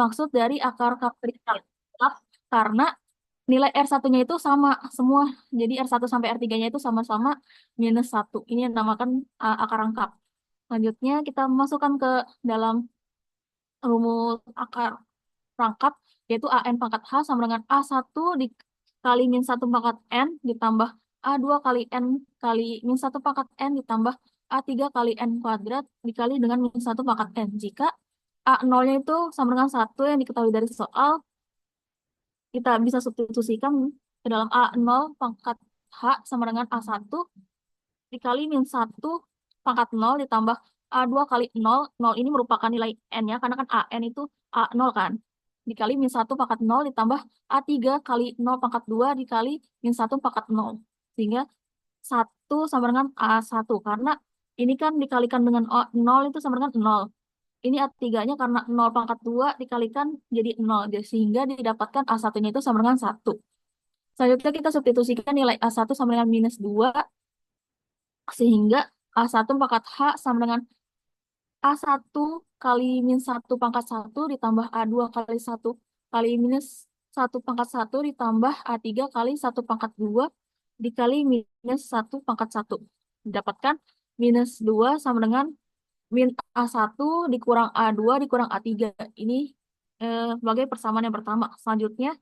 dimaksud dari akar kapasitor karena nilai R1-nya itu sama semua. Jadi R1 sampai R3-nya itu sama-sama -1. Ini yang dinamakan akar rangkap. Selanjutnya kita masukkan ke dalam rumus akar rangkap, yaitu AN pangkat H sama dengan A1 dikali -1 pangkat N ditambah A2 kali N kali -1 pangkat N ditambah A3 kali N kuadrat dikali dengan -1 pangkat N. Jika A0-nya itu sama dengan 1 yang diketahui dari soal, kita bisa substitusikan ke dalam A0 pangkat H sama dengan A1 dikali -1 pangkat 0 ditambah A2 kali 0. 0 ini merupakan nilai N-nya, karena kan AN itu A0 kan. Dikali -1 pangkat 0 ditambah A3 kali 0 pangkat 2 dikali -1 pangkat 0. Sehingga 1 sama dengan A1. Karena ini kan dikalikan dengan 0 itu sama dengan 0. Ini A3-nya karena 0 pangkat 2 dikalikan jadi 0. Sehingga didapatkan A1-nya itu sama dengan 1. Selanjutnya kita substitusikan nilai A1 sama dengan -2. Sehingga A1 pangkat H sama dengan A1 kali -1 pangkat 1 ditambah A2 kali 1 kali -1 pangkat 1 ditambah A3 kali 1 pangkat 2 dikali -1 pangkat 1. Didapatkan -2 sama dengan min A1 dikurang A2 dikurang A3. Ini sebagai persamaan yang pertama. Selanjutnya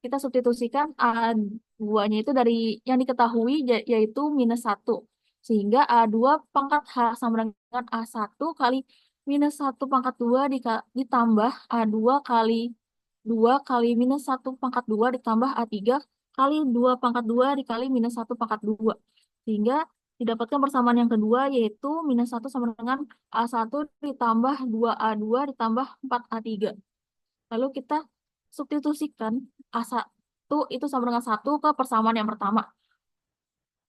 kita substitusikan A2-nya itu dari yang diketahui yaitu -1. Sehingga A2 pangkat H sama dengan A1 kali -1 pangkat 2 ditambah A2 kali 2 kali -1 pangkat 2 ditambah A3 kali 2 pangkat 2 dikali -1 pangkat 2. Sehingga didapatkan persamaan yang kedua yaitu -1 sama dengan A1 ditambah 2A2 ditambah 4A3. Lalu kita substitusikan A1 itu sama dengan 1 ke persamaan yang pertama.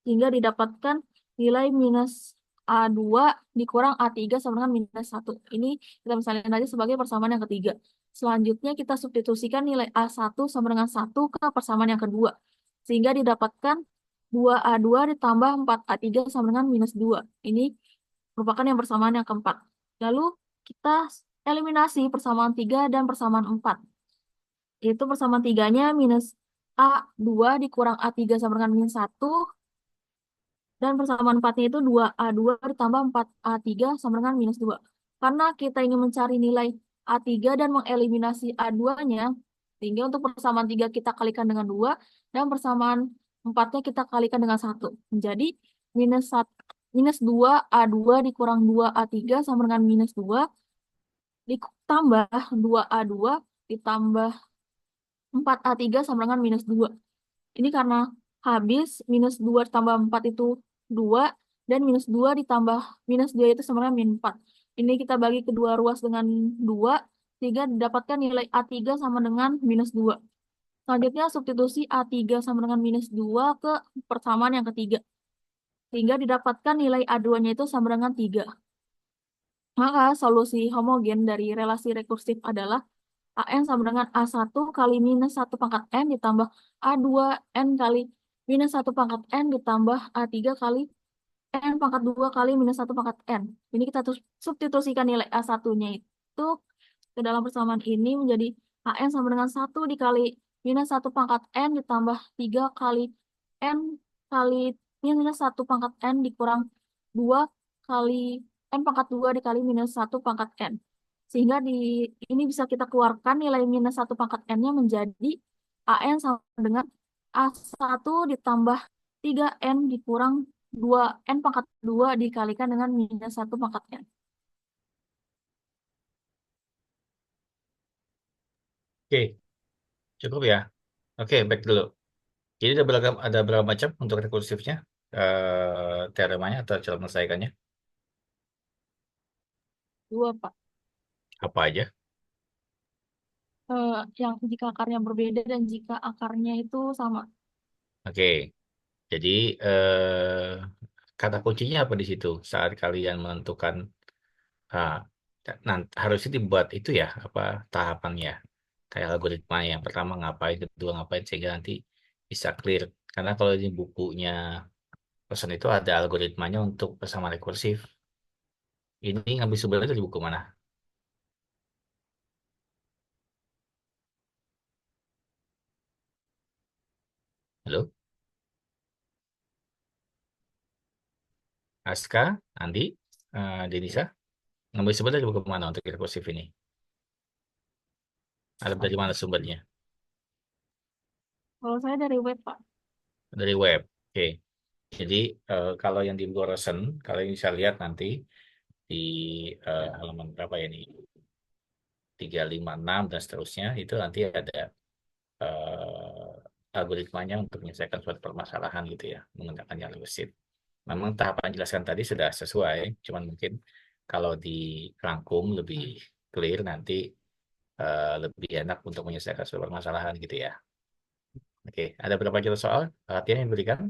Sehingga didapatkan nilai -A2 dikurang A3 sama dengan -1. Ini kita misalkan aja sebagai persamaan yang ketiga. Selanjutnya kita substitusikan nilai A1 sama dengan 1 ke persamaan yang kedua. Sehingga didapatkan 2A2 ditambah 4A3 sama dengan -2. Ini merupakan yang persamaan yang keempat. Lalu kita eliminasi persamaan 3 dan persamaan 4. Itu persamaan 3-nya -A2 dikurang A3 sama dengan -1. Dan persamaan 4-nya itu 2A2 ditambah 4A3 sama dengan -2. Karena kita ingin mencari nilai A3 dan mengeliminasi A2-nya, sehingga untuk persamaan 3 kita kalikan dengan 2, dan persamaan 4-nya kita kalikan dengan 1. Menjadi -2A2 dikurang 2A3 sama dengan -2, ditambah 2A2 ditambah 4A3 sama dengan -2. Ini karena habis -2 ditambah 4 itu 2, dan -2 ditambah -2 itu sama dengan -4. Ini kita bagi kedua ruas dengan 2, sehingga didapatkan nilai A3 sama dengan -2. Selanjutnya substitusi A3 sama dengan -2 ke persamaan yang ketiga. Sehingga didapatkan nilai A2-nya itu sama dengan 3. Maka solusi homogen dari relasi rekursif adalah AN sama dengan A1 kali -1 pangkat N ditambah A2 N kali -1 pangkat N ditambah A3 kali N pangkat 2 kali -1 pangkat N. Ini kita substitusikan nilai A1-nya itu ke dalam persamaan ini menjadi AN sama dengan 1 dikali -1 pangkat N ditambah 3 kali N kali -1 pangkat N dikurang 2 kali N pangkat 2 dikali -1 pangkat N. Sehingga ini bisa kita keluarkan nilai -1 pangkat N-nya menjadi AN sama dengan A1 ditambah 3N dikurang 2N pangkat 2 dikalikan dengan -1 pangkat N. Oke, cukup ya. Oke, back dulu. Jadi ada berapa macam untuk rekursifnya, teoremanya atau cara menyelesaikannya? Dua, Pak. Apa aja? Yang jika akarnya berbeda dan jika akarnya itu sama. Oke, jadi eh, kata kuncinya apa di situ saat kalian menentukan, ah, harusnya dibuat itu ya, apa tahapannya, kayak algoritma yang pertama ngapain, kedua ngapain, sehingga nanti bisa clear. Karena kalau di bukunya pesan itu ada algoritmanya untuk persamaan rekursif. Ini ngambil sumbernya dari buku mana? Halo, Aska, Andi, Denisa. Ngambil sumber dari buku mana untuk rekursif ini? Ada dari mana sumbernya? Kalau saya dari web, Pak. Dari web. Oke. Jadi kalau yang di Gorosen, kalau yang bisa lihat nanti di halaman berapa ya ini? 356 dan seterusnya itu nanti ada algoritmanya untuk menyelesaikan suatu permasalahan gitu ya menggunakan jalur gesit. Memang tahapan jelaskan tadi sudah sesuai, cuman mungkin kalau dirangkum lebih clear nanti lebih enak untuk menyelesaikan suatu permasalahan gitu ya. Oke, ada berapa juta soal latihan yang diberikan?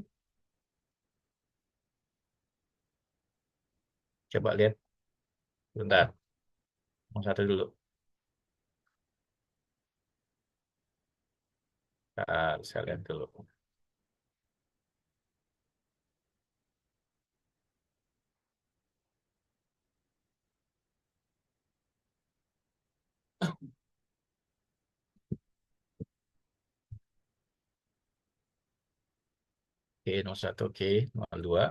Coba lihat, bentar, mau satu dulu. Saya lihat dulu. Oke, nomor satu, oke, nomor dua,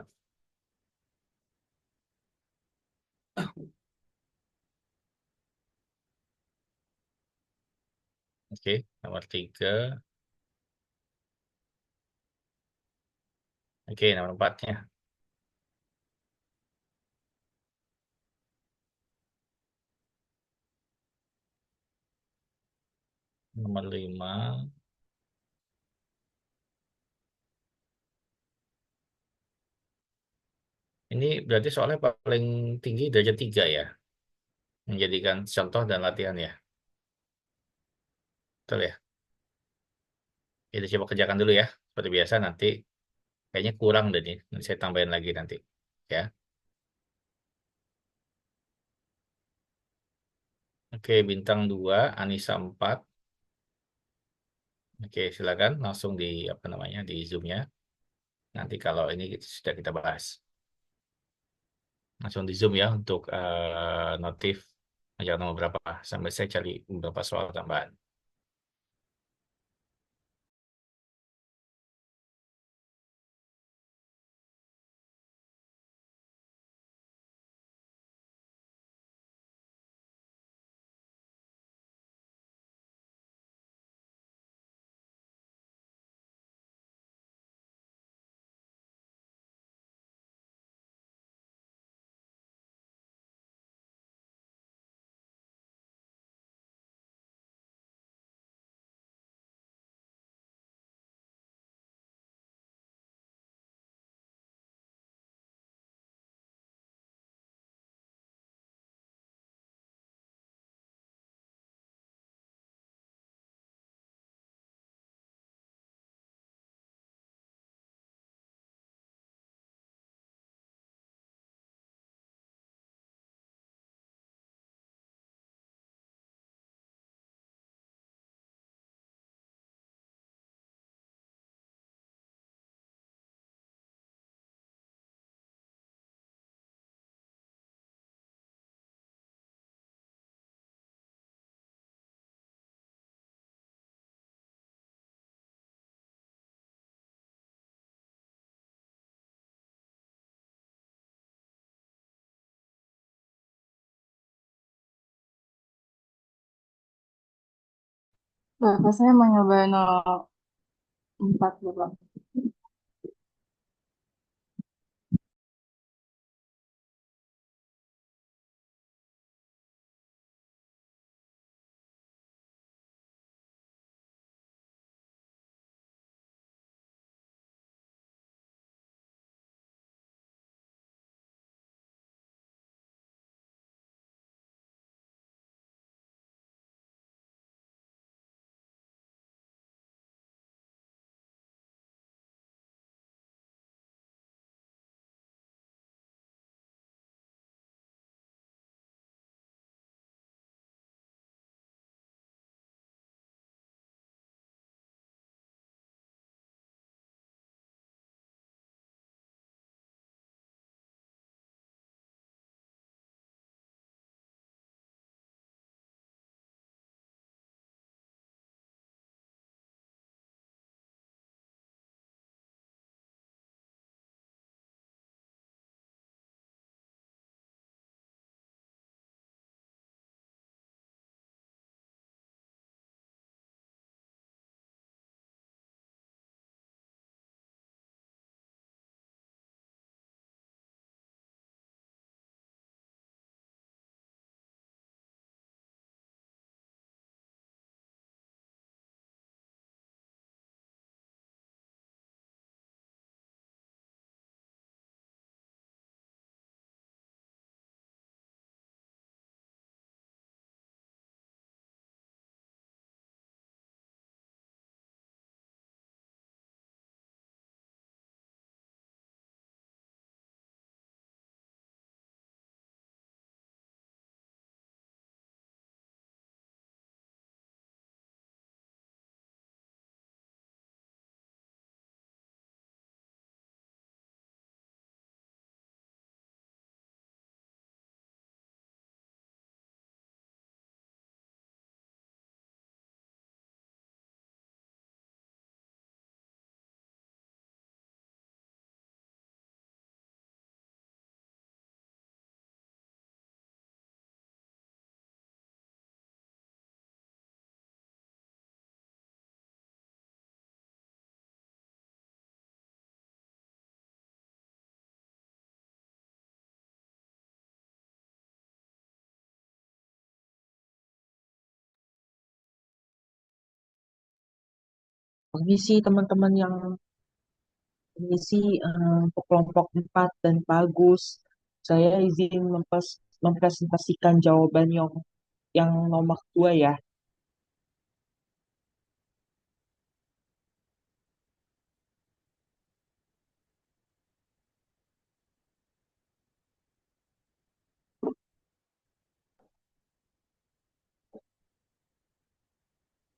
oke, nomor tiga, oke, nomor empatnya, nomor lima. Ini berarti soalnya paling tinggi derajat tiga ya, menjadikan contoh dan latihan ya, betul ya? Kita coba kerjakan dulu ya, seperti biasa nanti kayaknya kurang deh nih, nanti saya tambahin lagi nanti, ya. Oke, bintang 2, Anissa 4. Oke, silakan langsung di apa namanya di Zoom-nya. Nanti kalau ini sudah kita bahas. Langsung di Zoom ya untuk notif aja nomor berapa sampai saya cari beberapa soal tambahan. Bapak saya mau nyoba 04 Bapak. Permisi teman-teman yang permisi untuk kelompok 4 dan bagus. Saya izin mempresentasikan jawaban yang nomor 2 ya.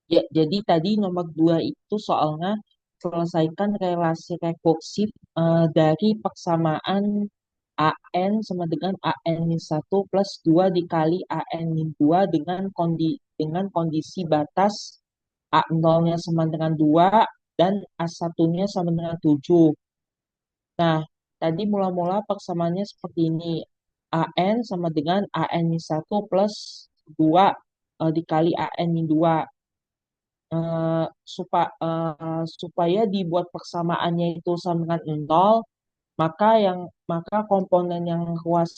Ya, jadi tadi nomor 2 itu soalnya selesaikan relasi rekursif dari persamaan AN sama dengan AN-1 plus 2 dikali AN-2 dengan kondisi batas A0-nya sama dengan 2 dan A1-nya sama dengan 7. Nah, tadi mula-mula persamaannya seperti ini. AN sama dengan AN-1 plus 2 dikali AN-2. Supaya dibuat persamaannya itu sama dengan 0, maka komponen yang ruas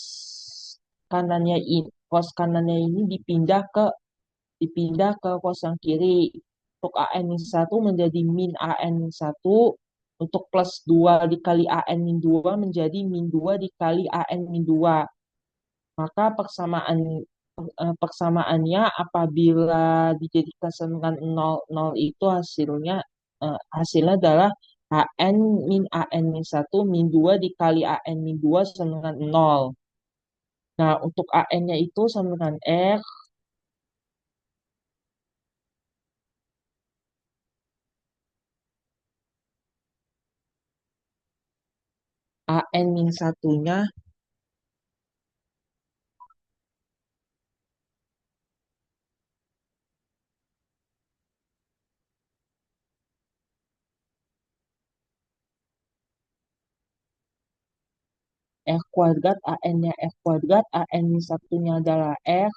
kanannya ini dipindah ke ruas yang kiri. Untuk AN-1 menjadi min AN-1, untuk plus 2 dikali AN-2 menjadi min 2 dikali AN-2. Maka persamaannya apabila dijadikan sama dengan 0, 0 itu hasilnya adalah AN min AN min 1 min 2 dikali AN min 2 sama dengan 0. Nah, untuk AN-nya itu sama dengan R, AN min satunya R kuadrat, AN-nya R kuadrat, AN min satunya adalah R,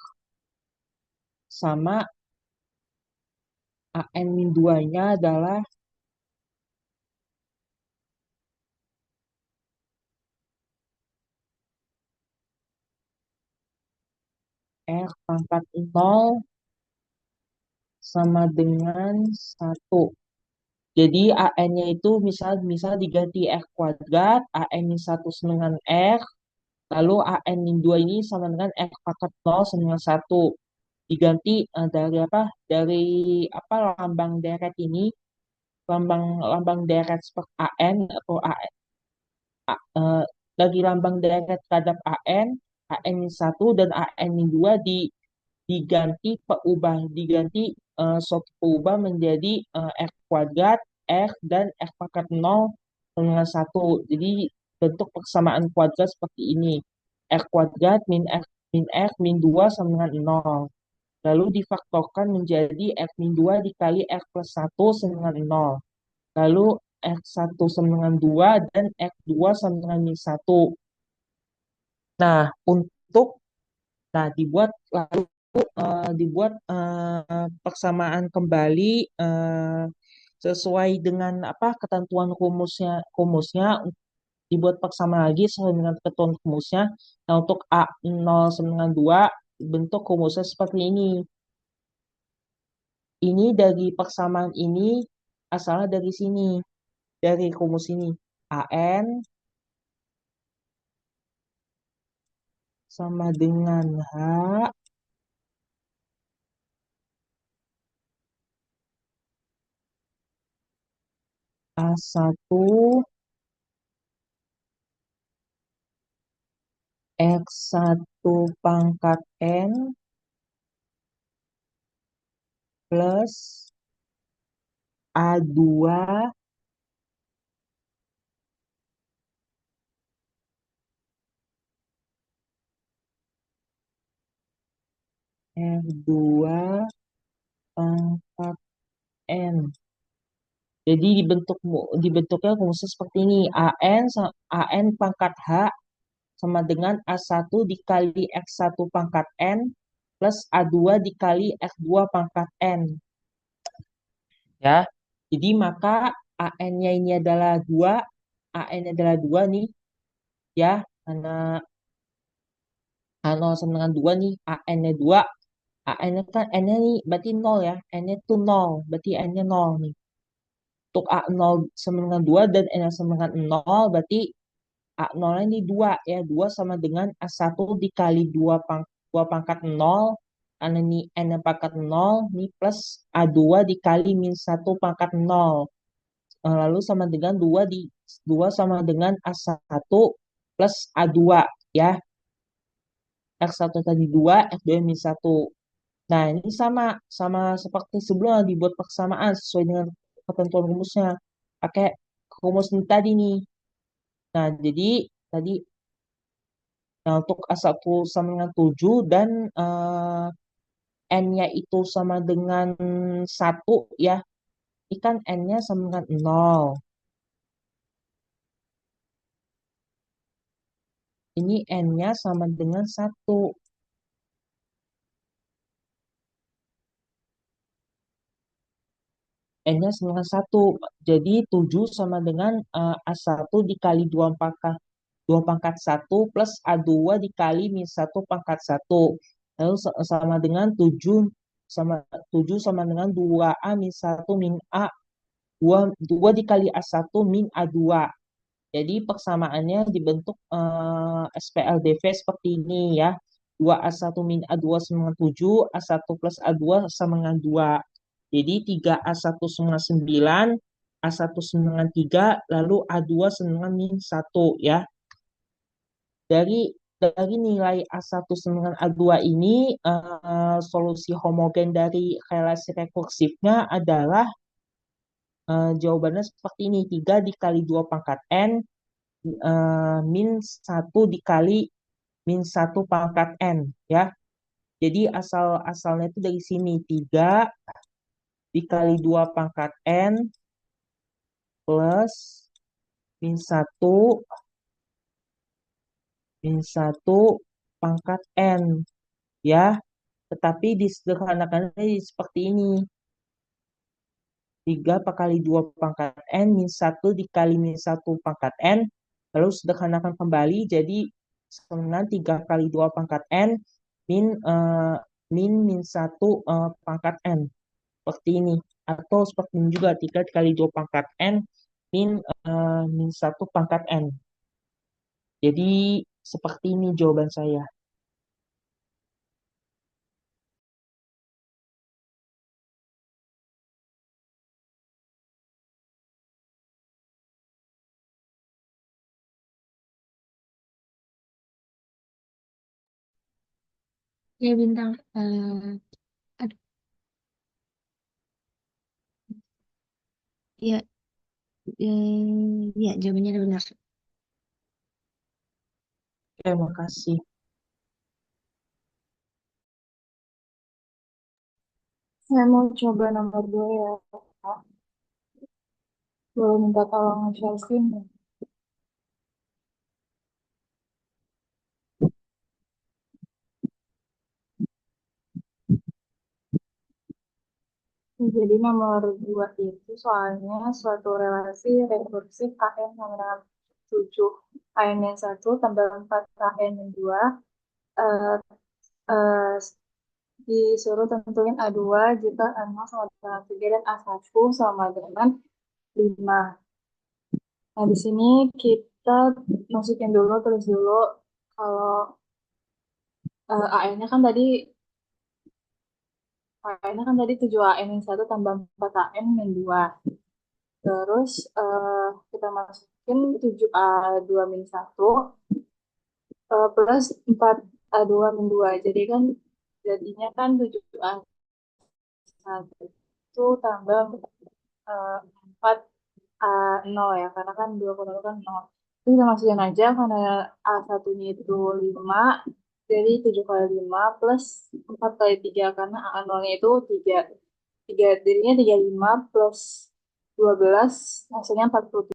sama AN min 2-nya adalah R pangkat 0 sama dengan 1. Jadi AN-nya itu misal diganti R kuadrat, AN min 1 sama dengan R, lalu AN min 2 ini sama dengan R pangkat 0 sama dengan 1. Diganti dari apa? Dari apa lambang deret ini, lambang lambang deret seperti AN atau eh, dari lambang deret terhadap AN min 1 dan AN min 2 diganti suatu peubah menjadi R kuadrat, R dan R pangkat 0 dengan 1. Jadi bentuk persamaan kuadrat seperti ini. R kuadrat min R min 2 sama dengan 0. Lalu difaktorkan menjadi R min 2 dikali R plus 1 sama dengan 0. Lalu R1 sama dengan 2 dan R2 sama dengan min 1. Nah, untuk Nah, dibuat persamaan kembali sesuai dengan apa ketentuan rumusnya dibuat persamaan lagi sesuai dengan ketentuan rumusnya. Nah, untuk A0 sama dengan 2 bentuk rumusnya seperti ini. Ini dari persamaan ini asalnya dari sini, dari rumus ini. AN sama dengan H A1 X1 pangkat N plus A2 R2 pangkat N. Jadi dibentuknya rumusnya seperti ini. AN pangkat H sama dengan A1 dikali X1 pangkat N plus A2 dikali X2 pangkat N. Ya. Jadi maka AN-nya ini adalah 2, AN adalah 2 nih, ya. Karena A0 sama dengan 2 nih, AN-nya 2. AN-nya kan N-nya nih berarti 0 ya. N-nya tuh 0, berarti N-nya 0 nih. untuk A0 sama dengan 2 dan N sama dengan 0, berarti A0 ini 2 ya. 2 sama dengan A1 dikali 2 pangkat 0. Karena ini N pangkat 0, ini plus A2 dikali min 1 pangkat 0. Lalu sama dengan 2 sama dengan A1 plus A2 ya. X1 tadi 2, X2 min 1. Nah, ini sama seperti sebelumnya dibuat persamaan sesuai dengan ketentuan rumusnya. Pakai rumus ini tadi nih. Nah, jadi tadi untuk A1 sama dengan 7 dan N-nya itu sama dengan 1 ya. Ini kan N-nya sama dengan 0. Ini N-nya sama dengan 1. N-nya sama dengan 1. Jadi 7 sama dengan A1 dikali 2 pangkat 1 plus A2 dikali min 1 pangkat 1. Lalu sama dengan 7 sama dengan 2A min 1 min A. 2 dikali A1 min A2. Jadi persamaannya dibentuk SPLDV seperti ini ya. 2A1 min A2 sama dengan 7, A1 plus A2 sama dengan 2. Jadi 3A1 sama dengan 9, A1 sama dengan 3, lalu A2 sama dengan min 1 ya. Dari nilai A1 sama dengan A2 ini, solusi homogen dari relasi rekursifnya adalah jawabannya seperti ini. 3 dikali 2 pangkat N min 1 dikali min 1 pangkat N ya. Jadi asalnya itu dari sini 3 dikali 2 pangkat N plus min 1 pangkat N ya. Tetapi disederhanakan seperti ini. 3 kali 2 pangkat N min 1 dikali min 1 pangkat N. Lalu sederhanakan kembali jadi sama 3 kali 2 pangkat N min min 1 pangkat N. Seperti ini. Atau seperti ini juga 3 kali 2 pangkat N min 1 pangkat N. Jadi seperti ini jawaban saya. Ya bintang. Aduh, ya, ya jawabannya udah benar. Terima kasih. Saya mau coba nomor 2 ya, Kak. Boleh minta tolong share screen ya? Jadi nomor 2 itu soalnya suatu relasi rekursif KN sama dengan 7 KN yang 1 tambah 4 KN yang 2 eh, eh, disuruh tentuin A2 jika N0 sama dengan 3 dan A1 sama dengan 5. Nah, di sini kita masukin dulu, tulis dulu kalau AN-nya kan tadi 7 AN yang 1 tambah 4 AN yang 2. Terus kita masukin 7A2 min 1 plus 4A2 min 2. Jadi kan jadinya kan 7A1 tambah 4A0 ya. Karena kan 2 per 0 kan 0. Itu kita masukin aja karena A1-nya itu 5. Jadi 7 kali 5 plus 4 kali 3. Karena A0-nya itu 3. 3 jadinya 35 plus 12 hasilnya 47.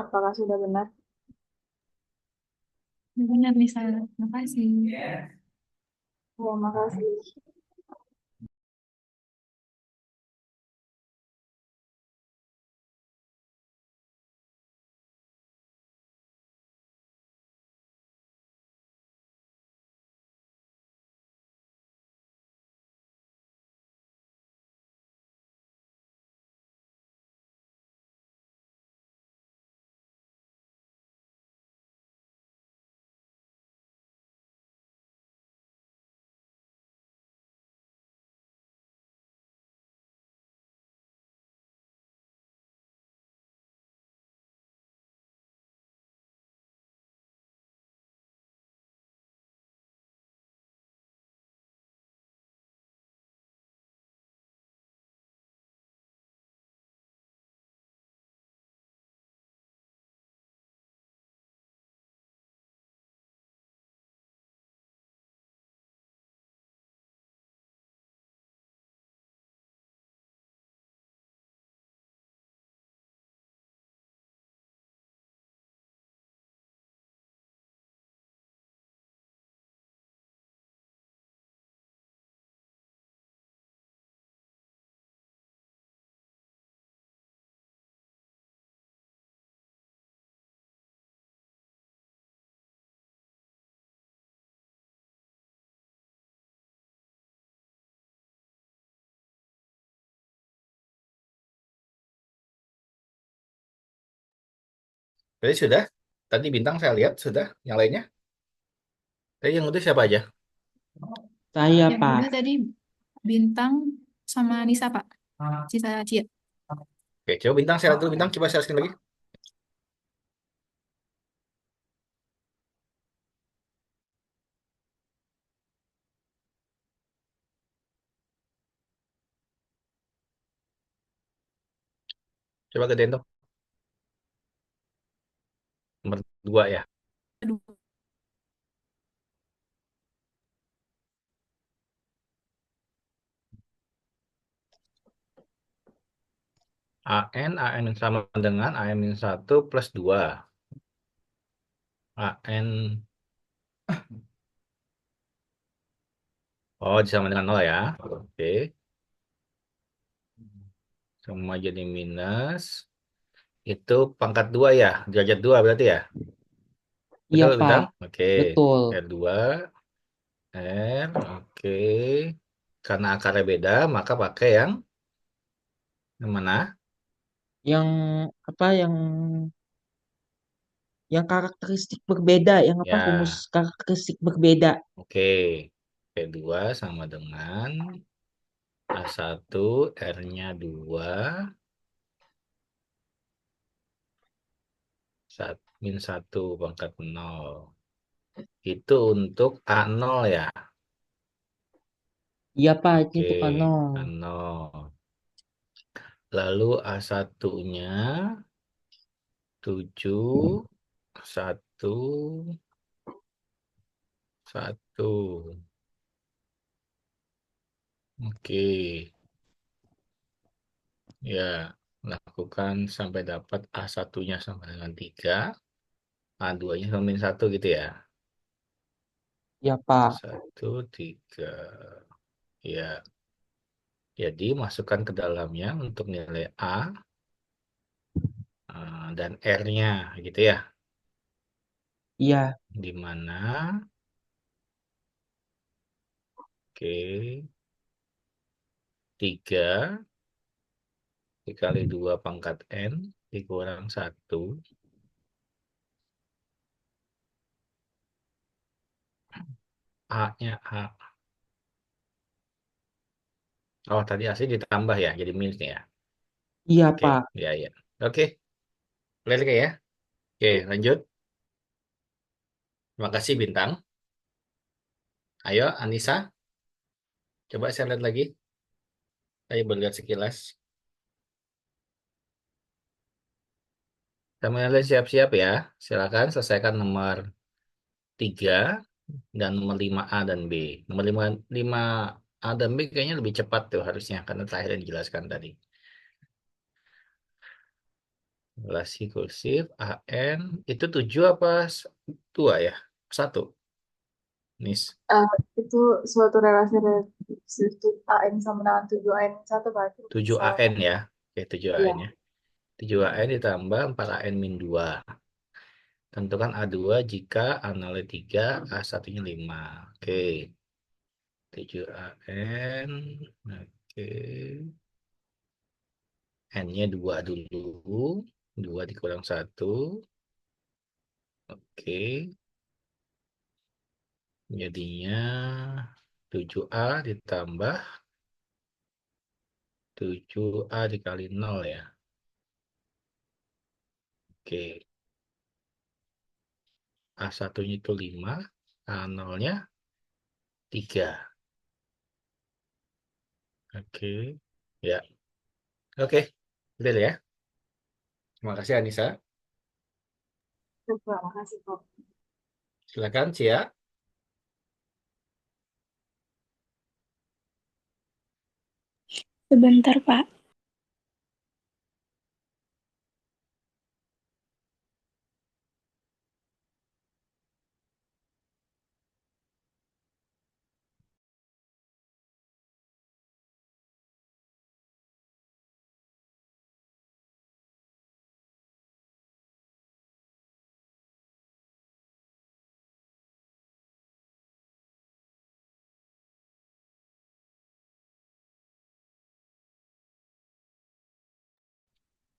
Apakah sudah benar? Benar, Nisa. Makasih. Ya, makasih. Berarti sudah. Tadi bintang saya lihat sudah. Yang lainnya. Tadi yang udah siapa aja? Saya, Yang Pak. udah tadi Bintang sama Nisa, Pak. Sisa Cia. Oke, coba bintang saya lihat dulu. Bintang coba saya lagi. Coba gedein tuh. Nomor 2 ya. Aduh. AN sama dengan AN-1 plus 2. AN, oh sama dengan 0 ya. Oke, semua jadi minus. Itu pangkat 2 ya, derajat 2 berarti ya. Iya, Betul Pak. bintang? Oke, Betul. R2, R, oke. Karena akarnya beda, maka pakai yang mana? Yang apa yang karakteristik berbeda, yang apa rumus Ya, karakteristik berbeda. oke. P2 sama dengan A1, R-nya 2, min 1 pangkat 0. Itu untuk A0 ya. Iya, Pak, itu Oke, untuk kanal. A0. Lalu A1-nya 7, 1, 1. Oke, ya. Lakukan sampai dapat A1-nya sama dengan 3, A2-nya sama min 1 gitu ya. Iya, Pak. 1, 3. Ya, jadi masukkan ke dalamnya untuk nilai A dan R-nya gitu ya. Iya, Di mana, oke, 3 dikali 2 pangkat N dikurang 1. A-nya A. Oh, tadi AC ditambah ya, jadi minus ya. iya, Oke, Pak. ya, ya. Oke, clear ya. Oke, lanjut. Terima kasih, Bintang. Ayo, Anissa, coba saya lihat lagi. Saya berlihat sekilas. Teman-teman siap-siap ya. Silakan selesaikan nomor 3 dan nomor 5A dan B. Nomor 5A dan B kayaknya lebih cepat tuh harusnya, karena terakhir yang dijelaskan tadi. Relasi kursif AN itu 7 apa 2 ya? 1. Nis. Itu suatu relasi realistik AN sama dengan 7 AN satu berarti 7 bisa. AN ya. Oke, 7 AN Iya. ya. 7 AN ditambah 4 AN min 2. Tentukan A2 jika A0-nya 3, A1-nya 5. Oke. 7 AN. Oke. N-nya 2 dulu. 2 dikurang 1. Oke. Jadinya 7A ditambah 7A dikali 0 ya. Oke. A1-nya itu 5. A0-nya 3. Oke. Ya. Oke. Udah ya. Terima kasih Anissa. Terima kasih kok. Silakan Cia. Sebentar, Pak.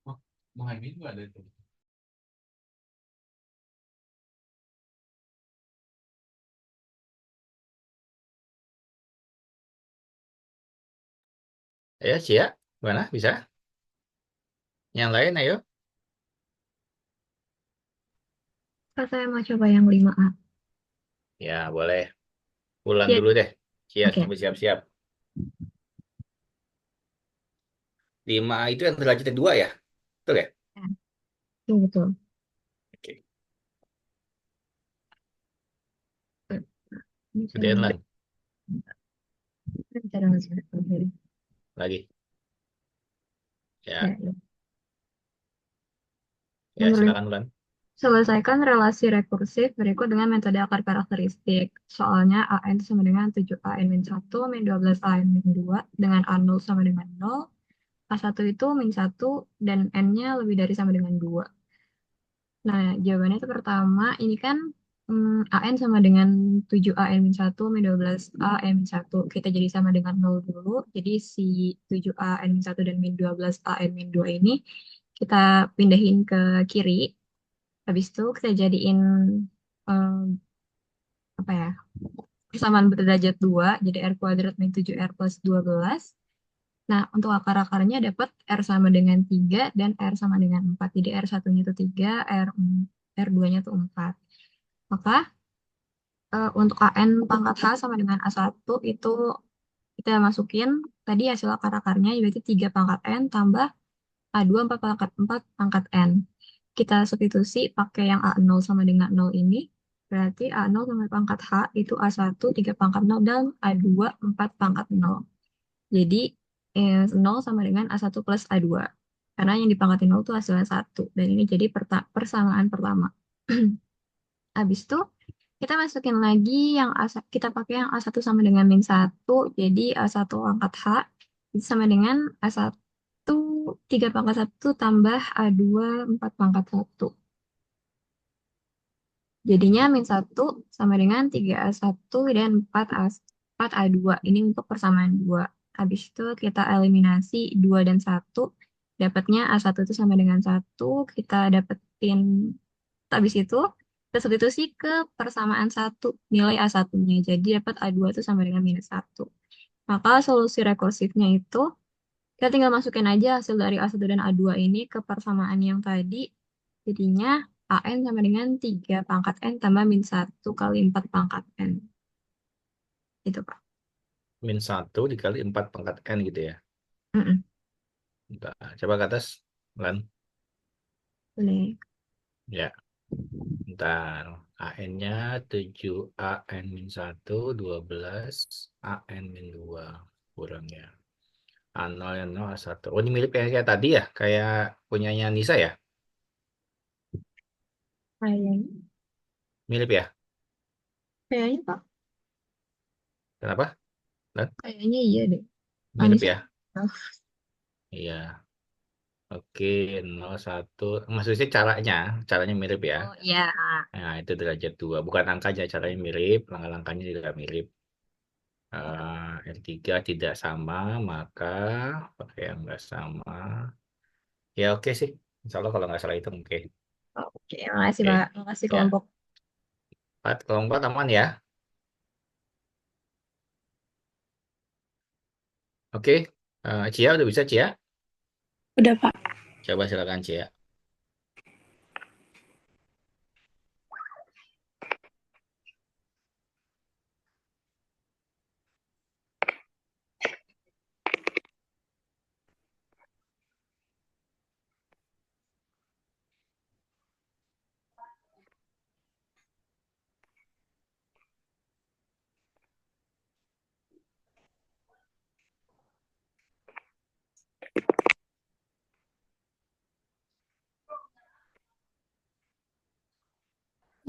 Oh, Mohaimin juga ada itu. Ayo, Cia. Mana? Bisa? Yang lain, ayo. Kak, saya mau coba yang 5A. Ya, boleh. Ulang Iya, dulu deh. Cia, oke. siap-siap. 5 itu yang derajatnya 2 ya? Betul ya? Ya, iya, betul. Oke. Eh, Ini saya Gedean mau lan. bicara sebentar. Oke. Lagi. Ya, Ya, ya. ya Nomor 5. silakan Lan. Selesaikan relasi rekursif berikut dengan metode akar karakteristik. Soalnya AN sama dengan 7AN-1 min 12AN-2 dengan A0 sama dengan 0. A1 itu min 1 dan N-nya lebih dari sama dengan 2. Nah, jawabannya itu pertama, ini kan AN sama dengan 7AN-1 min 12AN-1. Kita jadi sama dengan 0 dulu. Jadi si 7AN-1 dan min 12AN-2 ini kita pindahin ke kiri. Habis itu kita jadiin em, apa ya? Persamaan berderajat 2, jadi R kuadrat min 7R plus 12. Nah, untuk akar-akarnya dapat R sama dengan 3 dan R sama dengan 4. Jadi R1-nya itu 3, R2-nya itu 4. Maka untuk AN pangkat H sama dengan A1 itu kita masukin tadi hasil akar-akarnya yaitu 3 pangkat N tambah A2 4 pangkat N. Kita substitusi pakai yang A0 sama dengan 0 ini. Berarti A0 sama pangkat H itu A1 3 pangkat 0 dan A2 4 pangkat 0. Jadi 0 sama dengan A1 plus A2. Karena yang dipangkatin 0 itu hasilnya 1. Dan ini jadi persamaan pertama. Habis itu kita masukin lagi yang kita pakai yang A1 sama dengan min 1. Jadi A1 pangkat H itu sama dengan A1 3 pangkat 1 tambah A2 4 pangkat 1. Jadinya min 1 sama dengan 3A1 dan 4A2. Ini untuk persamaan 2. Habis itu kita eliminasi 2 dan 1. Dapatnya A1 itu sama dengan 1. Kita dapetin, habis itu kita substitusi ke persamaan 1. Nilai A1-nya. Jadi dapat A2 itu sama dengan minus 1. Maka solusi rekursifnya itu kita tinggal masukin aja hasil dari A1 dan A2 ini ke persamaan yang tadi. Jadinya AN sama dengan 3 pangkat N tambah min 1 kali 4 pangkat N. Itu, Pak. Min 1 dikali 4 pangkat N gitu ya. Mm-mm. Bentar, coba ke atas. Lan. Boleh. Ya. Bentar. AN-nya 7AN min 1, 12 AN min 2. Kurang ya. A0 yang 0, A1. Oh, ini mirip kayak tadi ya? Kayak punyanya Nisa ya? Kayaknya, Mirip ya? kayaknya Pak. Kenapa? Lan? Kayaknya iya deh. Mirip Anissa. ya? Iya. Oke, 0, 1. Maksudnya caranya mirip ya. Oh iya. Nah, itu derajat 2. Bukan angkanya, caranya mirip. Langkah-langkahnya juga mirip. R3 tidak sama, maka pakai yang nggak sama. Ya oke sih. Insya Allah kalau nggak salah itu oke. Oke, makasih Oke, Pak. Makasih ya. kelompok. Kelompok aman ya. Oke, Cia udah bisa Cia? Udah, Pak. Coba silakan Cia.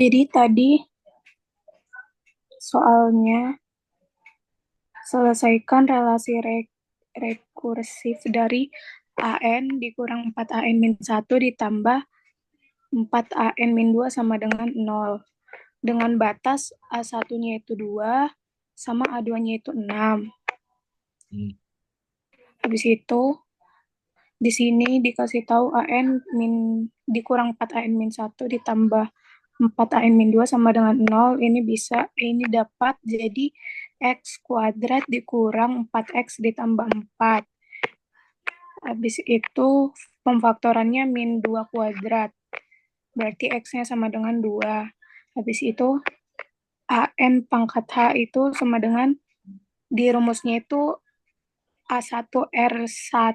Jadi tadi soalnya selesaikan relasi rekursif dari AN dikurang 4AN min 1 ditambah 4AN min 2 sama dengan 0. Dengan batas A1-nya itu 2 sama A2-nya itu 6. Habis itu di sini dikasih tahu AN min dikurang 4AN min 1 ditambah 4AN min 2 sama dengan 0. Ini dapat jadi X kuadrat dikurang 4X ditambah 4. Habis itu pemfaktorannya min 2 kuadrat. Berarti X-nya sama dengan 2. Habis itu AN pangkat H itu sama dengan, di rumusnya itu A1R1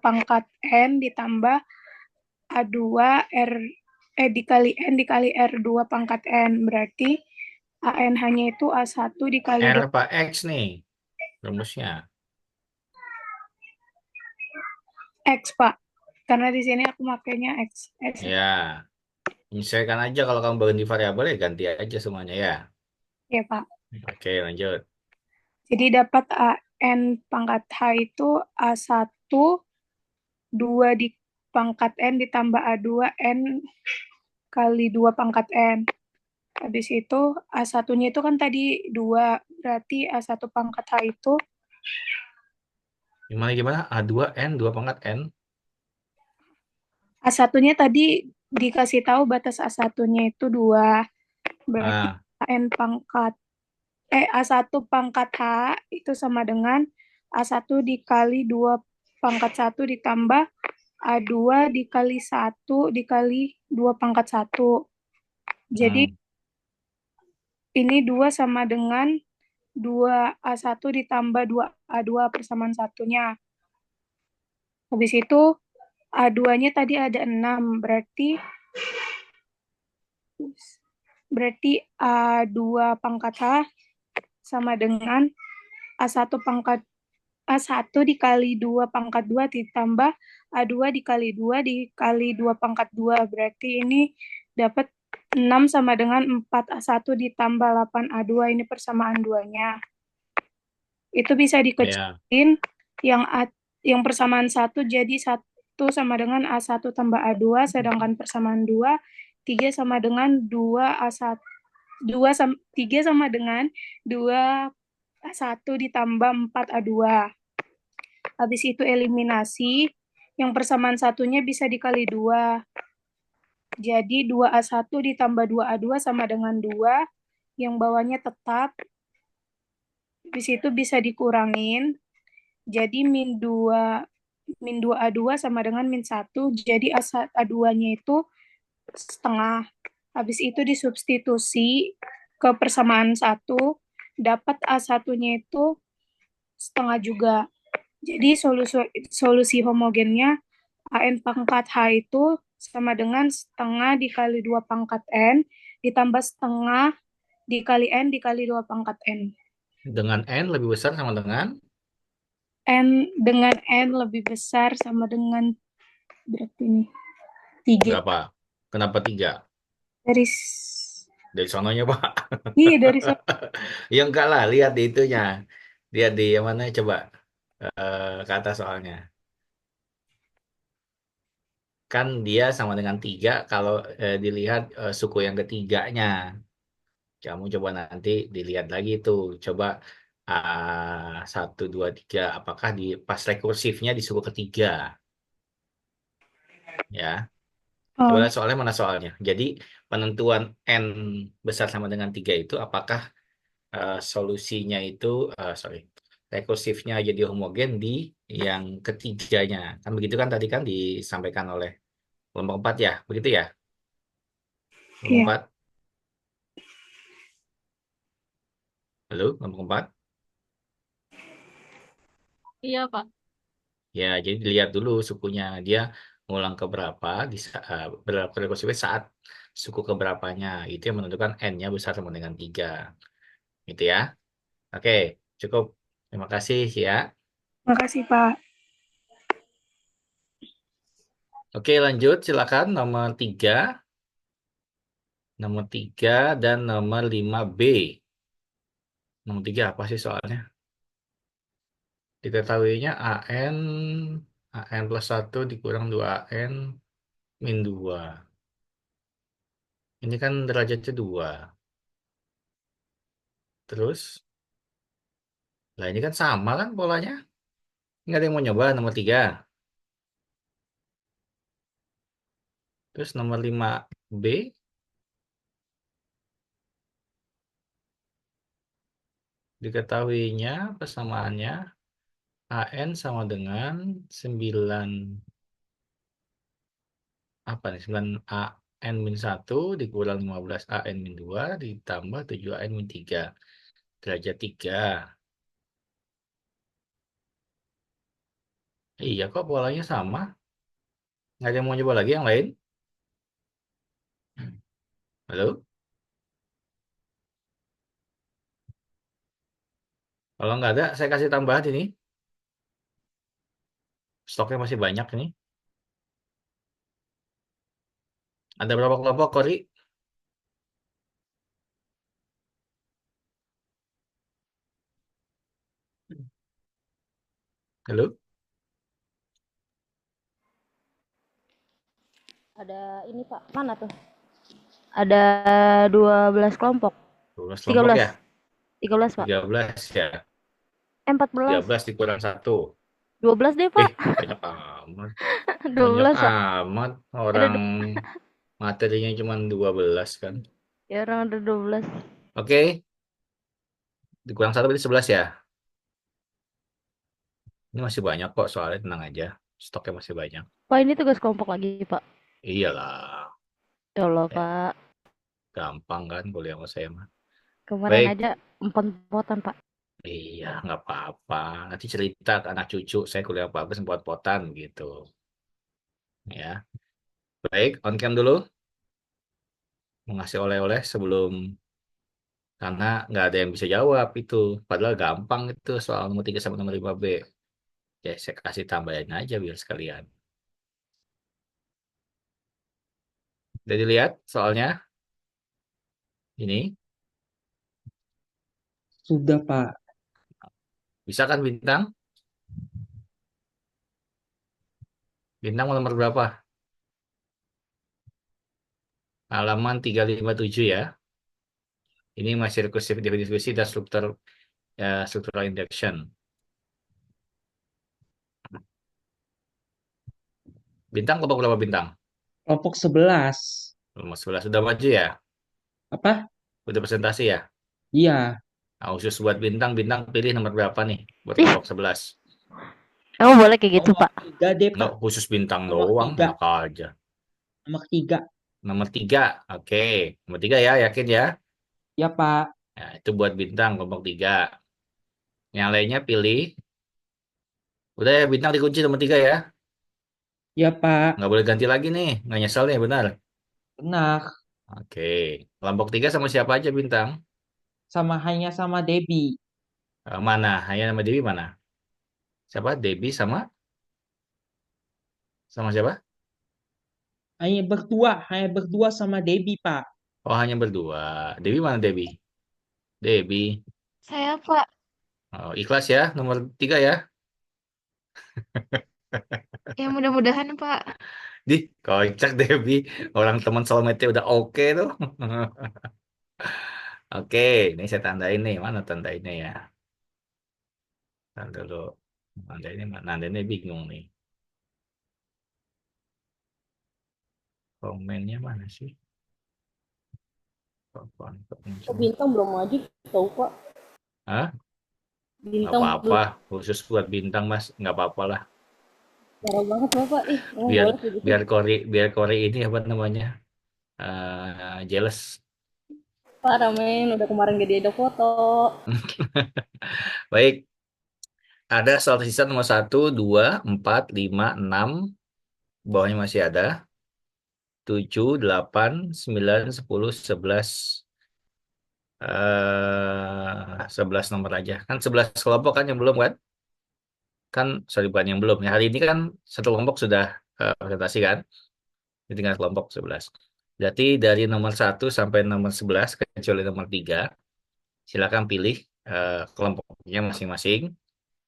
pangkat N ditambah A2 R dikali N dikali R2 pangkat N. Berarti AN-nya itu A1 dikali R apa X nih rumusnya? X, Pak. Karena di sini aku makainya X. Ya, menyesuaikan aja kalau kamu ganti variabel ya ganti aja semuanya ya. Ya, Pak. Oke, lanjut. Jadi dapat AN pangkat H itu A1 2 di pangkat N ditambah A2 N kali 2 pangkat N. Habis itu A1-nya itu kan tadi 2, berarti A1 pangkat H itu Gimana gimana? A2 N 2 pangkat N. A1-nya tadi dikasih tahu batas A1-nya itu 2. Berarti Ah, A1 pangkat H itu sama dengan A1 dikali 2 pangkat 1 ditambah A2 dikali 1 dikali 2 pangkat 1. Jadi hmm. ini 2 sama dengan 2A1 ditambah 2A2 persamaan satunya. Habis itu A2-nya tadi ada 6, berarti A2 pangkat H sama dengan A1 pangkat A1 dikali 2 pangkat 2 ditambah A2 dikali 2 dikali 2 pangkat 2. Berarti ini dapat 6 sama dengan 4A1 ditambah 8A2. Ini persamaan 2-nya. Itu bisa Ya, dikecilin yang persamaan 1 jadi 1 sama dengan A1 tambah A2, sedangkan persamaan 2 3 sama dengan 2A1 3 sama dengan 2A1 ditambah 4A2. Habis itu eliminasi, yang persamaan satunya bisa dikali 2. Jadi 2A1 ditambah 2A2 sama dengan 2, yang bawahnya tetap. Habis itu bisa dikurangin, jadi min 2A2 sama dengan min 1, jadi A2-nya itu setengah. Habis itu disubstitusi ke persamaan 1, dapat A1-nya itu setengah juga. Jadi solusi homogennya AN pangkat H itu sama dengan setengah dikali 2 pangkat N ditambah setengah dikali N dikali 2 pangkat N. dengan N lebih besar sama dengan Dengan N lebih besar sama dengan berarti ini 3. berapa? Kenapa 3? Dari Dari sononya, Pak. iya dari Ya enggak lah, lihat di itunya. Lihat di yang mana coba ke atas soalnya. Kan dia sama dengan 3 kalau dilihat suku yang ketiganya. Kamu coba nanti dilihat lagi tuh. Coba 1, 2, 3. Apakah di pas rekursifnya di suku ketiga? Ya. Coba lihat soalnya mana soalnya. Jadi penentuan N besar sama dengan 3 itu apakah solusinya itu, sorry, rekursifnya jadi homogen di yang ketiganya. Kan begitu kan tadi kan disampaikan oleh kelompok 4 ya? Begitu ya? Kelompok iya. 4. Halo, kelompok 4. Iya, Pak. Ya, jadi dilihat dulu sukunya. Dia ngulang ke berapa, berlaku rekursifnya saat suku keberapanya. Itu yang menentukan N-nya besar sama dengan 3. Gitu ya. Oke, cukup. Terima kasih ya. Makasih Pak. Oke, lanjut. Silakan nomor 3. Nomor 3 dan nomor 5B. Nomor 3 apa sih soalnya? Diketahuinya AN plus 1 dikurang 2AN min 2. Ini kan derajatnya 2. Terus, lah ini kan sama kan polanya? Nggak ada yang mau nyoba nomor 3. Terus nomor 5B, diketahuinya persamaannya AN sama dengan 9 apa nih? 9 AN min 1 dikurang 15 AN min 2 ditambah 7 AN min 3 derajat 3. Iya kok polanya sama. Nggak ada yang mau coba lagi yang lain? Halo? Kalau nggak ada, saya kasih tambahan ini. Stoknya masih banyak ini. Ada berapa kelompok, Kori? Halo? Ada ini Pak, mana tuh? Ada 12 kelompok. 12 kelompok ya? 13 Pak. 13 ya. 14. 13 dikurang 1. 12 deh Pak. Banyak amat. 12 Banyak Pak. amat. Ada Orang materinya cuma 12 kan. ya orang ada 12. Oke. Dikurang 1 berarti 11 ya. Ini masih banyak kok soalnya, tenang aja. Stoknya masih banyak. Pak ini tugas kelompok lagi Pak. Iyalah. Ya Allah Ya, Pak. gampang kan kuliah sama saya mah. Kemarin Baik. aja empot-empotan Pak. Iya, nggak apa-apa. Nanti cerita ke anak cucu, saya kuliah apa-apa sempat potan gitu. Ya. Baik, on cam dulu. Mau ngasih oleh-oleh sebelum, karena nggak ada yang bisa jawab itu. Padahal gampang itu soal nomor 3 sama nomor 5B. Ya, saya kasih tambahin aja biar sekalian. Udah dilihat soalnya? Ini. Sudah, Pak. Bisa kan Bintang? Bintang mau nomor berapa? Halaman 357 ya. Ini masih rekursif definisi dan struktural induction. Bintang kelompok berapa Bintang? Kelompok 11. Nomor 11 sudah maju ya? Apa? Udah presentasi ya? Iya. Nah, khusus buat Bintang, Bintang pilih nomor berapa nih buat kelompok 11? Emang boleh kayak gitu Nomor Pak? 3 deh, Pak. Nggak, khusus Bintang Nomor doang, 3. enak aja. Nomor 3. Nomor 3, oke. Nomor 3 ya, yakin ya? Ya, Pak. Nah, itu buat Bintang, kelompok 3. Yang lainnya pilih. Udah ya, Bintang dikunci nomor 3 ya. Ya, Pak. Nggak boleh ganti lagi nih, nggak nyesel nih, benar. Benar. Oke, kelompok 3 sama siapa aja Bintang? Hanya sama Debbie. Mana? Hanya nama Dewi mana? Siapa? Debbie sama siapa? Hanya berdua sama Debbie, Pak. Oh, hanya berdua. Debbie mana Debbie? Debbie. Saya Pak. Oh, ikhlas ya, nomor 3 ya. Ya mudah-mudahan Pak. Kocak Debbie. Orang teman soulmate udah oke tuh. Oke, ini saya tandain nih. Mana tandainnya ya? Tanda dulu. Nandainnya bingung nih. Komennya mana sih? Bintang belum maju tahu Pak. Hah? Nggak Bintang apa-apa. Khusus buat Bintang, Mas. Nggak apa-apa lah. parah banget Bapak. Biar Boleh kayak gitu. biar Kori ini apa namanya? Jealous. Parah men, udah kemarin gak diajak foto. Baik. Ada soal tersisa nomor 1, 2, 4, 5, 6. Bawahnya masih ada. 7, 8, 9, 10, 11. 11 nomor aja. Kan 11 kelompok kan yang belum kan? Sorry, bukan yang belum. Ya, hari ini kan satu kelompok sudah presentasi kan? Ini tinggal kelompok 11. Berarti dari nomor 1 sampai nomor 11, kecuali nomor 3, silakan pilih kelompoknya masing-masing.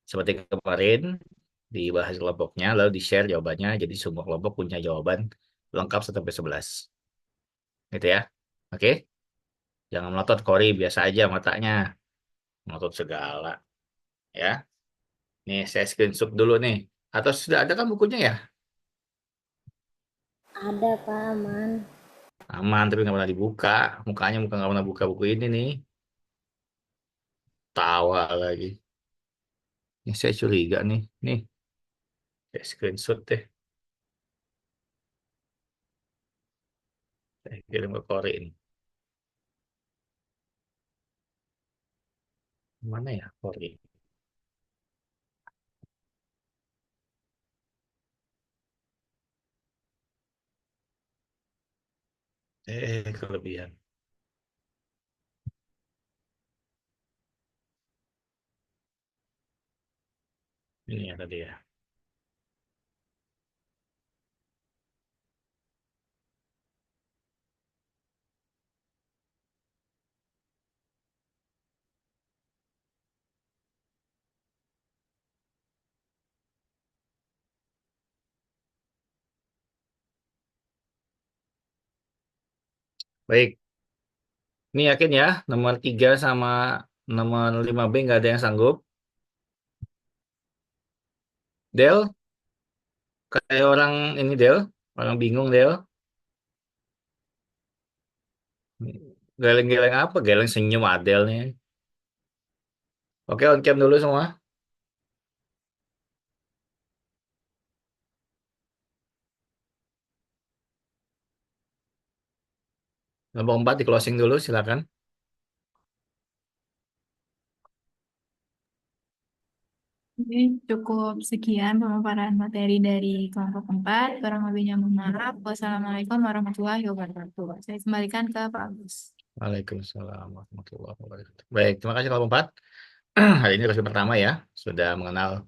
Seperti kemarin, dibahas kelompoknya, lalu di-share jawabannya. Jadi semua kelompok punya jawaban lengkap sampai 11. Gitu ya. Oke? Jangan melotot Kori, biasa aja matanya. Melotot segala. Ya. Nih, saya screenshot dulu nih. Atau sudah ada kan bukunya ya? Ada Pak, aman. Aman, tapi nggak pernah dibuka. Mukanya nggak pernah buka buku ini nih. Tawa lagi. Ini saya curiga nih. Nih, saya screenshot deh. Saya kirim ke Kore ini. Mana ya Kore? Kelebihan. Ini ya tadi ya. Baik, ini yakin ya, nomor 3 sama nomor 5B nggak ada yang sanggup. Del, kayak orang ini Del, orang bingung Del. Geleng-geleng apa? Geleng senyum Adel nih. Oke, on cam dulu semua. 4 di closing dulu, silakan. Oke, cukup sekian pemaparan materi dari kelompok 4. Kurang lebihnya mohon maaf. Wassalamualaikum warahmatullahi wabarakatuh. Saya kembalikan ke Pak Agus. Waalaikumsalam warahmatullahi wabarakatuh. Baik, terima kasih kelompok 4. Hari ini kursus pertama ya, sudah mengenal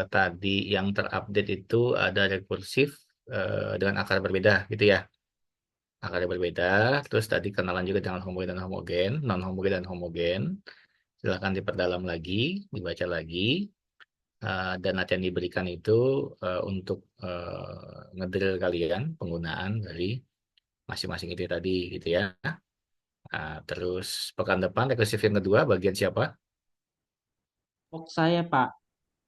tadi yang terupdate itu ada rekursif dengan akar berbeda gitu ya. Akarnya berbeda, terus tadi kenalan juga dengan homogen dan homogen, non homogen dan homogen. Silahkan diperdalam lagi, dibaca lagi, dan nanti yang diberikan itu untuk ngedrill kalian penggunaan dari masing-masing itu tadi gitu ya. Terus pekan depan rekursif yang kedua bagian siapa? Kelompok saya, Pak.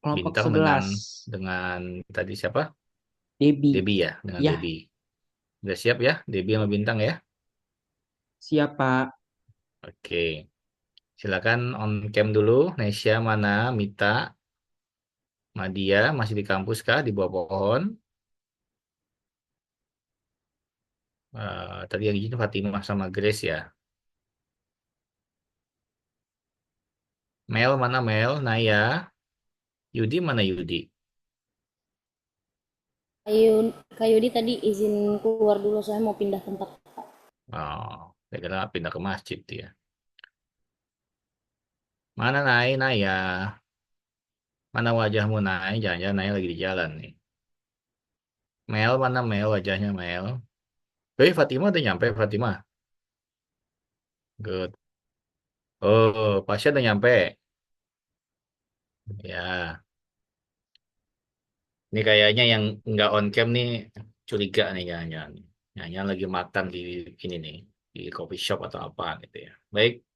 Kelompok Bintang 11. dengan tadi siapa? Debbie. Debbie ya, dengan Ya, Debbie. Udah siap ya, Debbie sama Bintang ya? siap, Pak. Oke. Silakan on cam dulu. Nesya mana? Mita, Madia masih di kampus kah? Di bawah pohon. Tadi yang izin Fatimah sama Grace ya. Mel mana Mel? Naya. Yudi mana Yudi? Kak Yudi tadi izin keluar dulu, saya mau pindah tempat. Oh, saya kira pindah ke masjid dia. Mana Nay? Naya? Mana wajahmu Nay? Jangan-jangan Naya lagi di jalan nih. Mel mana Mel? Wajahnya Mel. Fatimah udah nyampe Fatimah. Good. Oh, Pasha udah nyampe. Ya, ini kayaknya yang nggak on cam nih curiga nih jangan-jangan. Jangan lagi makan di ini nih, di coffee shop atau apa gitu ya. Baik,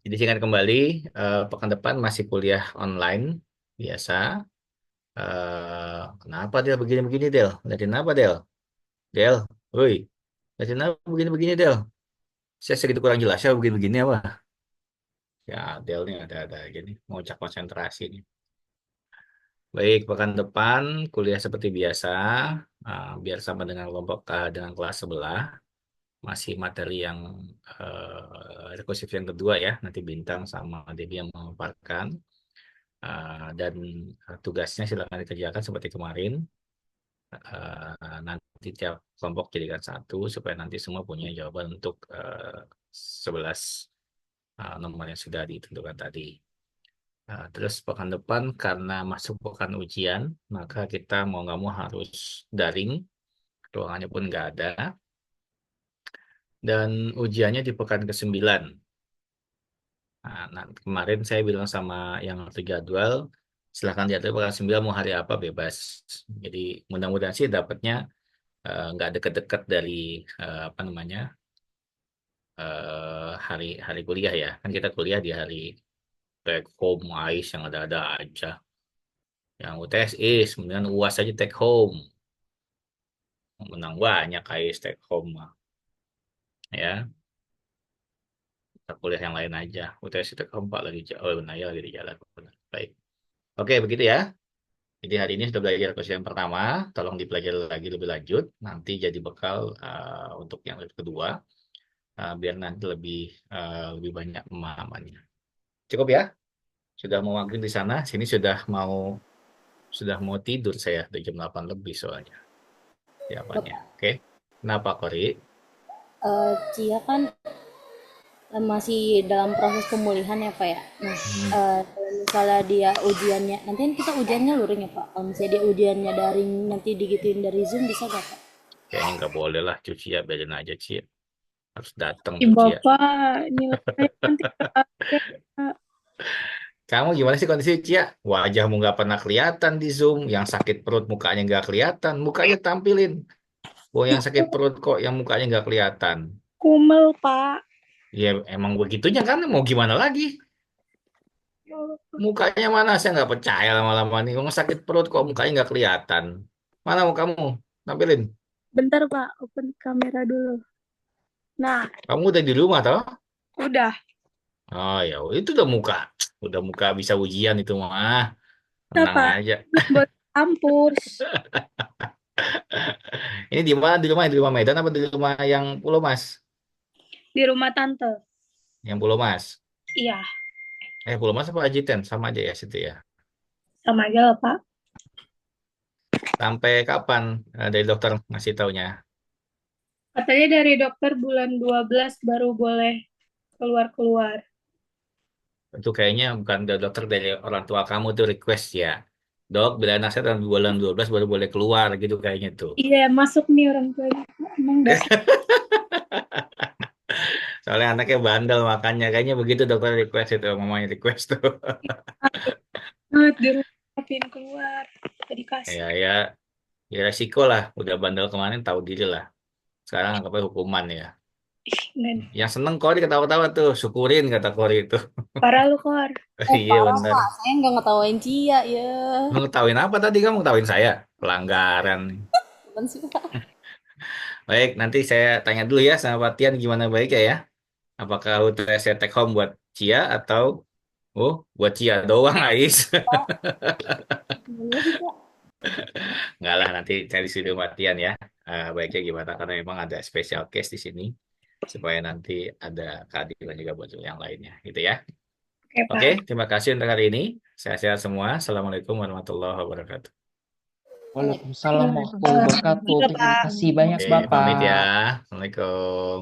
jadi singkat kembali, pekan depan masih kuliah online biasa. Kenapa Del begini-begini Del? Liatin apa Del? Del, woi, liatin apa begini-begini Del? Saya segitu kurang jelas ya begini-begini apa? Ya Del nih ada gini, mau cek konsentrasi nih. Baik, pekan depan kuliah seperti biasa, biar sama dengan kelompok dengan kelas sebelah, masih materi yang rekursif yang kedua ya, nanti Bintang sama Debbie yang memaparkan, dan tugasnya silakan dikerjakan seperti kemarin. Nanti tiap kelompok jadikan satu supaya nanti semua punya jawaban untuk 11 nomor yang sudah ditentukan tadi. Terus pekan depan karena masuk pekan ujian, maka kita mau nggak mau harus daring, ruangannya pun nggak ada. Dan ujiannya di pekan ke-9. Nah, kemarin saya bilang sama yang atur jadwal, silahkan diatur pekan 9 mau hari apa bebas. Jadi mudah-mudahan sih dapatnya nggak deket-deket dari apa namanya hari hari kuliah ya. Kan kita kuliah di hari take home, AIS yang ada-ada aja. Yang UTS kemudian UAS aja take home. Menang banyak AIS take home mah. Ya, kita kuliah yang lain aja. UTS itu keempat lagi. Oh, benar ya lagi di jalan. Benar. Baik. Oke, begitu ya. Jadi hari ini sudah belajar kursus yang pertama, tolong dipelajari lagi lebih lanjut. Nanti jadi bekal untuk yang kedua, biar nanti lebih banyak pemahamannya. Cukup ya? Sudah mau maghrib di sana, sini sudah mau tidur saya, udah jam 8 lebih soalnya. Siapanya. Oke. Kenapa, Kori? Cia kan masih dalam proses pemulihan ya Pak ya. Nah, kalau misalnya dia ujiannya, nanti kan kita ujiannya luring ya Pak. Kalau misalnya dia ujiannya daring, nanti digituin dari Zoom bisa gak Pak? Kayaknya nggak boleh lah cuci ya, biarin aja Cia. Harus datang Ih, cuci ya. Bapak, nilai nanti Kak. Kamu gimana sih kondisi Cia? Wajahmu nggak pernah kelihatan di Zoom. Yang sakit perut mukanya nggak kelihatan. Mukanya tampilin. Oh, yang sakit perut kok, yang mukanya nggak kelihatan. Kumel, Pak. Ya emang begitunya kan, mau gimana lagi? Ya Allah. Mukanya mana? Saya nggak percaya lama-lama nih. Orang sakit perut kok mukanya nggak kelihatan. Mana mau kamu? Tampilin. Bentar, Pak. Open kamera dulu. Nah, Kamu udah di rumah toh? udah. Oh ya, itu udah muka bisa ujian itu mah. Udah, Tenang Pak. aja. Buat kampus. Ini di mana? Di rumah Medan apa di rumah yang Pulau Mas? Di rumah tante. Yang Pulau Mas. Iya, Pulau Mas apa Ajiten? Sama aja ya situ ya. sama aja lah, Pak. Sampai kapan dari dokter ngasih taunya? Katanya dari dokter bulan 12 baru boleh keluar-keluar. Itu kayaknya bukan dari dokter, dari orang tua kamu tuh request ya. Dok, bila anak saya dalam bulan 12 baru boleh keluar gitu kayaknya tuh. Iya, masuk nih orang tuanya. Emang dasar Soalnya anaknya bandel makanya kayaknya begitu dokter request itu, mamanya request tuh. banget di rumah ngapain keluar. Jadi kasih. Ya ya ya resiko lah. Udah bandel kemarin tahu diri lah. Sekarang anggapnya hukuman ya. Ih, men. Yang seneng Kori ketawa-tawa tuh, syukurin kata Kori itu. Parah lu, Kor. Iya Parah bener. Pak, saya nggak ngetawain Cia ya. Mau ngetawain apa tadi kamu ngetawain saya? Pelanggaran. Bukan sih Pak. Baik, nanti saya tanya dulu ya sama Pak Tian gimana baiknya ya. Apakah UTS saya take home buat Cia atau buat Cia doang Ais? Gimana sih Pak? Enggak lah, nanti saya disuruh Pak Tian ya. Baiknya gimana karena memang ada special case di sini supaya nanti ada keadilan juga buat yang lainnya gitu ya. Oke, Pak. Oke, terima kasih untuk hari ini. Sehat-sehat semua. Assalamualaikum warahmatullahi wabarakatuh. Waalaikumsalam warahmatullahi wabarakatuh. Terima kasih banyak Oke, Bapak. pamit ya. Assalamualaikum.